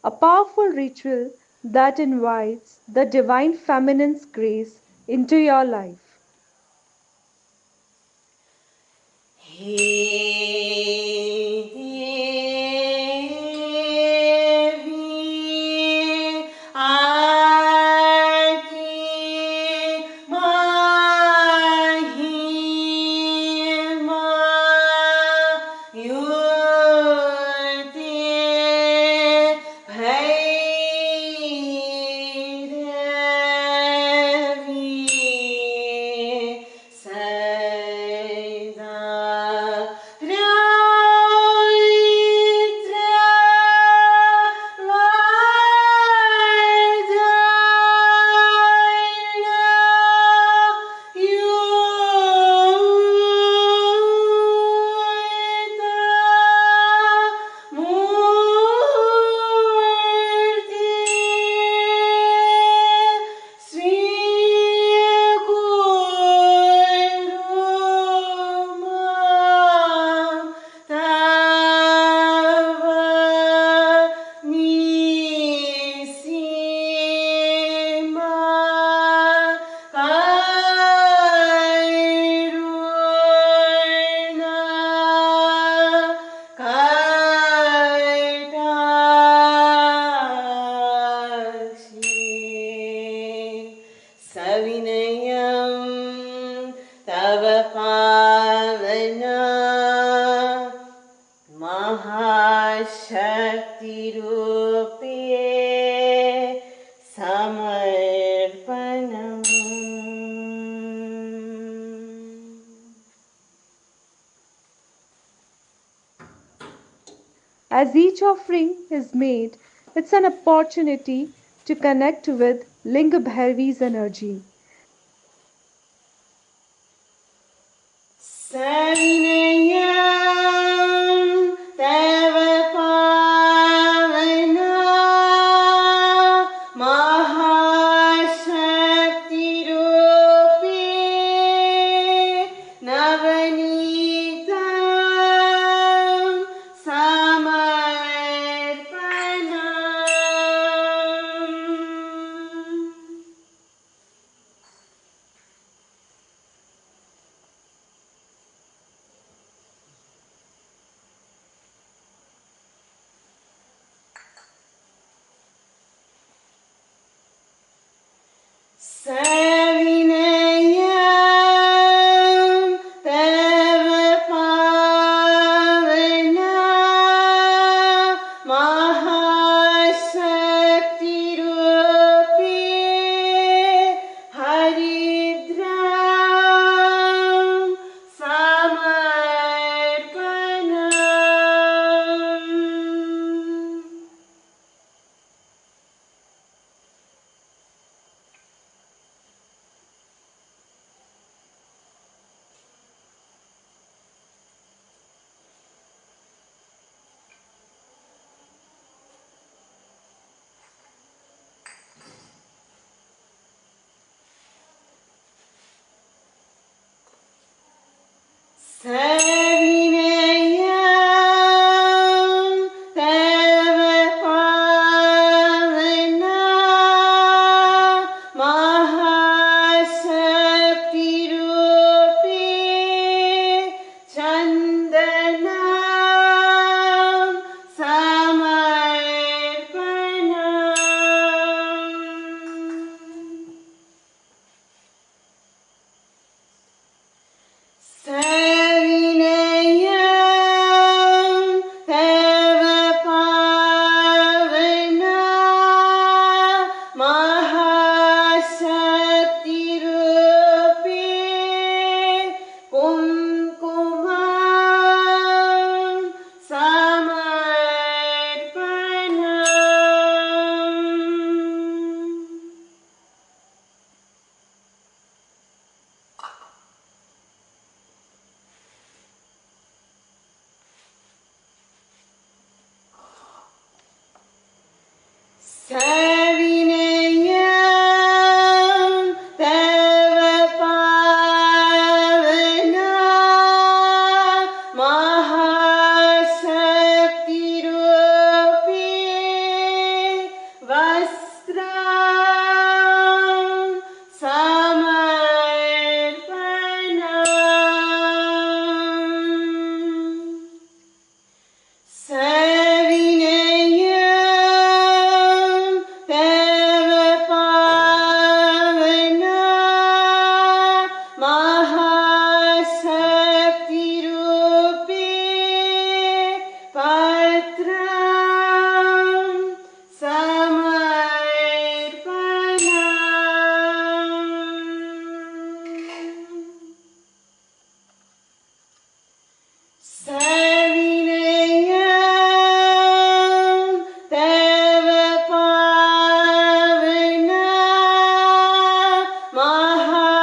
a powerful ritual that invites the divine feminine's grace into your life. Devi, Aarti Mahima, Yurte Bhairavi, Saida Savinayam Tava Pavana Mahashakti Rupe Samarpanam. As each offering is made, it's an opportunity to connect with Linga Bhairavi's energy. Savinayam Tava Pavana Mahashakti Rupe Navanitam Samarpanam. Savinayam Tava Pavana Mahashakti Rupe Haridram Samarpanam. सविनयं तव पावना महाशक्तिरूपी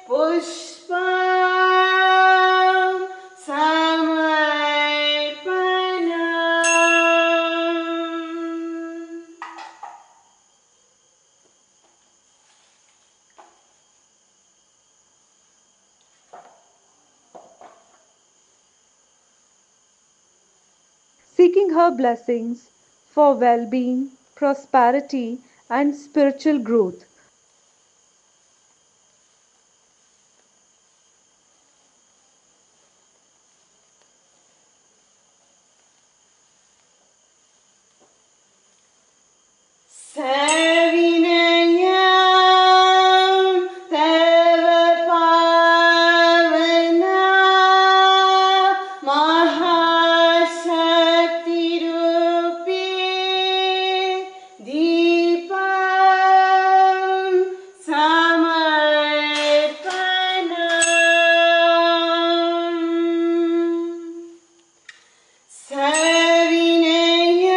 पुष्पं समर्पणम्. Seeking her blessings for well being, prosperity, and spiritual growth. सविनयं तव पावना महाशक्तिरूपी दीपं समर्पणम्.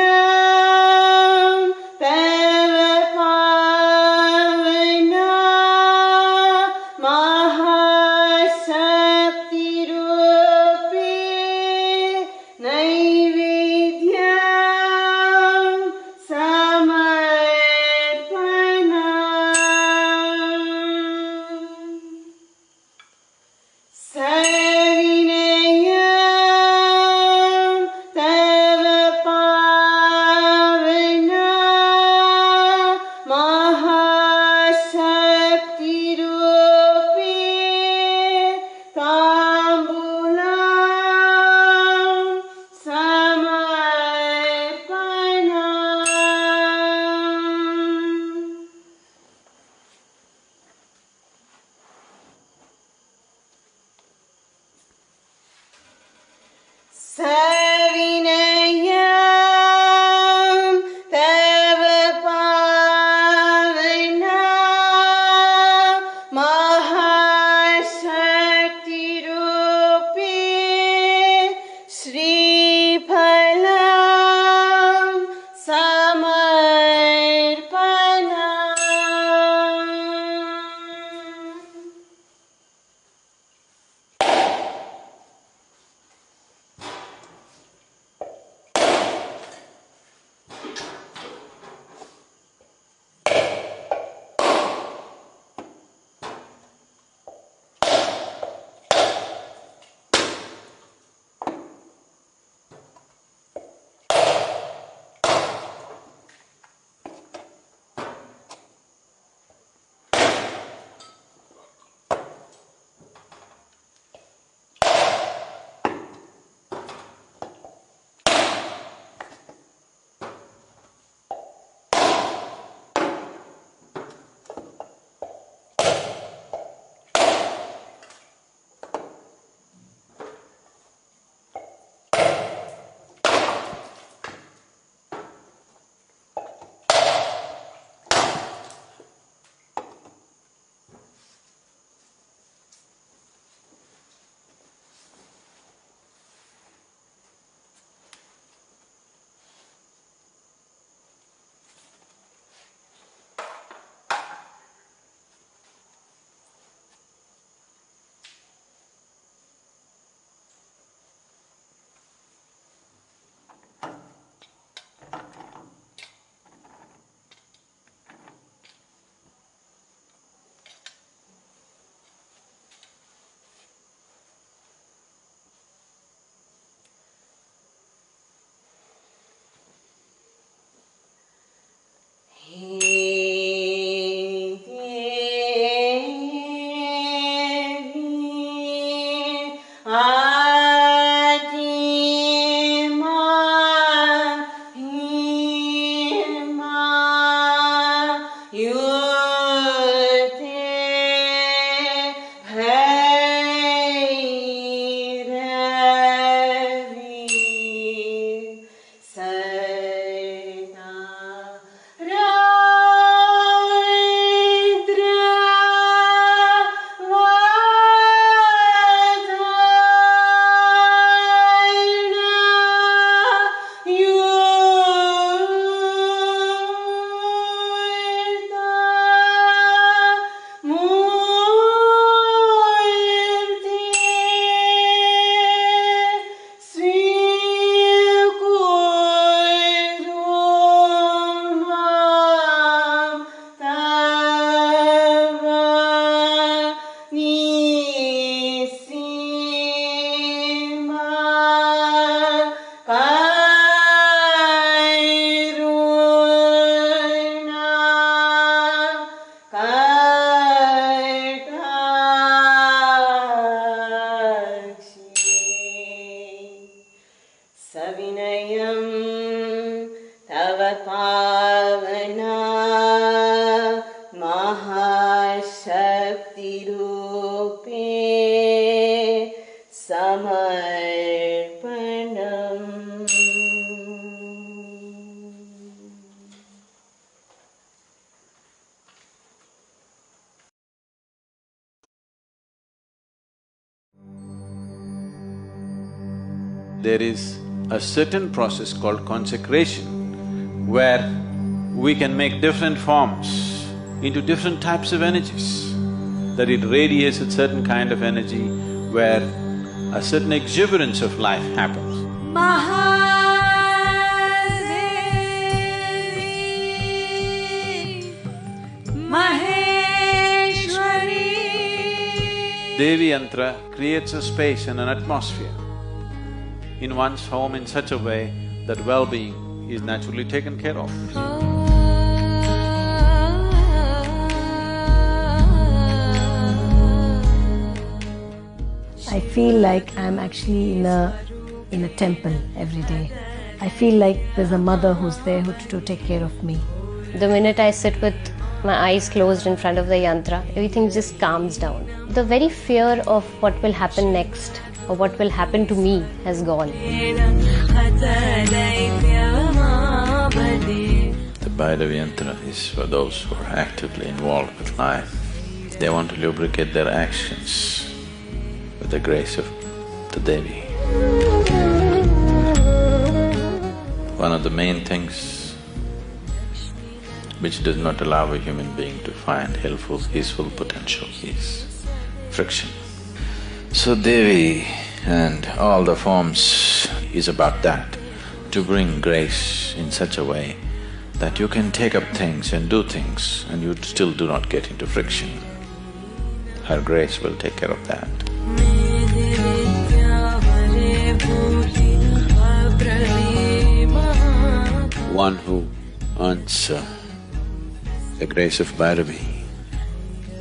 सविनयं तव पावना महाशक्तिरूपी नैवेद्यं समर्पणम्. सविनयं तव पावना महाशक्तिरूपी ताम्बूलं समर्पणम्. सविनयं तव पावना महाशक्तिरूपी श्रीफलं समर्पणम्. Bhakti Rupe Samarpanam. There is a certain process called consecration where we can make different forms into different types of energies, that it radiates a certain kind of energy where a certain exuberance of life happens. Devi Yantra creates a space and an atmosphere in one's home in such a way that well-being is naturally taken care of. I feel like I'm actually in a temple every day. I feel like there's a mother who's there to take care of me. The minute I sit with my eyes closed in front of the yantra, everything just calms down. The very fear of what will happen next or what will happen to me has gone. The Bhairavi Yantra is for those who are actively involved with life. They want to lubricate their actions with the grace of the Devi. One of the main things which does not allow a human being to find helpful, his full potential is friction. So Devi and all the forms is about that, to bring grace in such a way that you can take up things and do things and you still do not get into friction. Her grace will take care of that. One who earns the grace of Bhairavi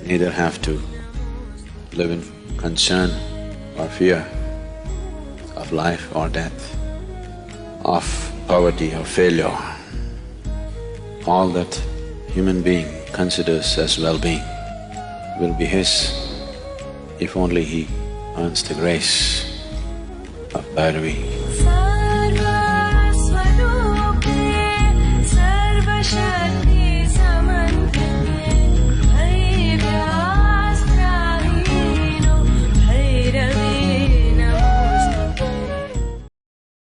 neither have to live in concern or fear of life or death, of poverty or failure. All that human being considers as well-being will be his if only he earns the grace of Bhairavi.